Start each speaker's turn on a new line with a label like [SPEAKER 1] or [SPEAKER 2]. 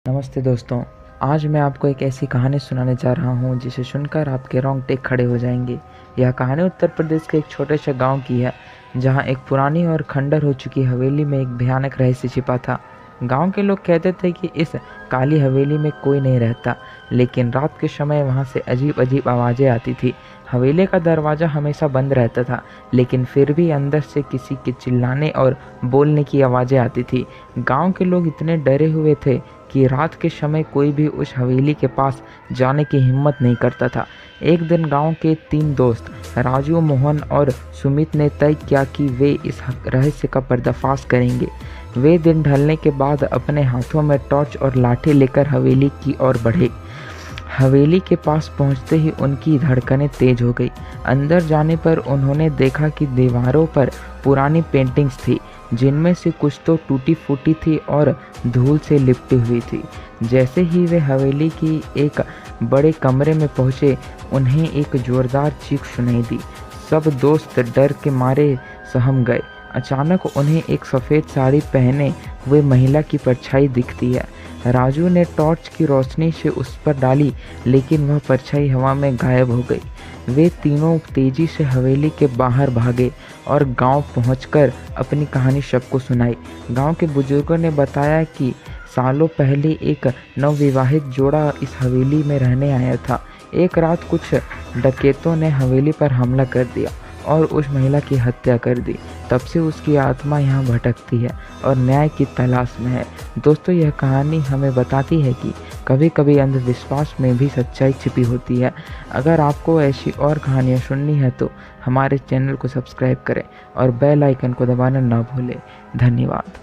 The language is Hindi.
[SPEAKER 1] नमस्ते दोस्तों। आज मैं आपको एक ऐसी कहानी सुनाने जा रहा हूँ जिसे सुनकर आपके रोंगटे खड़े हो जाएंगे। यह कहानी उत्तर प्रदेश के एक छोटे से गांव की है, जहाँ एक पुरानी और खंडर हो चुकी हवेली में एक भयानक रहस्य छिपा था। गांव के लोग कहते थे कि इस काली हवेली में कोई नहीं रहता, लेकिन रात के समय वहाँ से अजीब अजीब आवाज़ें आती थी। हवेली का दरवाज़ा हमेशा बंद रहता था, लेकिन फिर भी अंदर से किसी के चिल्लाने और बोलने की आवाज़ें आती थी। गांव के लोग इतने डरे हुए थे कि रात के समय कोई भी उस हवेली के पास जाने की हिम्मत नहीं करता था। एक दिन गांव के 3 दोस्त राजू, मोहन और सुमित ने तय किया कि वे इस रहस्य का पर्दाफाश करेंगे। वे दिन ढलने के बाद अपने हाथों में टॉर्च और लाठी लेकर हवेली की ओर बढ़े। हवेली के पास पहुंचते ही उनकी धड़कनें तेज हो गई। अंदर जाने पर उन्होंने देखा कि दीवारों पर पुरानी पेंटिंग्स थी, जिनमें से कुछ तो टूटी फूटी थी और धूल से लिपटी हुई थी। जैसे ही वे हवेली की एक बड़े कमरे में पहुंचे, उन्हें एक जोरदार चीख सुनाई दी। सब दोस्त डर के मारे सहम गए। अचानक उन्हें एक सफ़ेद साड़ी पहने हुए महिला की परछाई दिखती है। राजू ने टॉर्च की रोशनी से उस पर डाली, लेकिन वह परछाई हवा में गायब हो गई। वे तीनों तेजी से हवेली के बाहर भागे और गांव पहुंचकर अपनी कहानी सबको सुनाई। गांव के बुजुर्गों ने बताया कि सालों पहले एक नवविवाहित जोड़ा इस हवेली में रहने आया था। एक रात कुछ डकैतों ने हवेली पर हमला कर दिया और उस महिला की हत्या कर दी। तब से उसकी आत्मा यहाँ भटकती है और न्याय की तलाश में है। दोस्तों, यह कहानी हमें बताती है कि कभी कभी अंधविश्वास में भी सच्चाई छिपी होती है। अगर आपको ऐसी और कहानियाँ सुननी है तो हमारे चैनल को सब्सक्राइब करें और बेल आइकन को दबाना ना भूलें। धन्यवाद।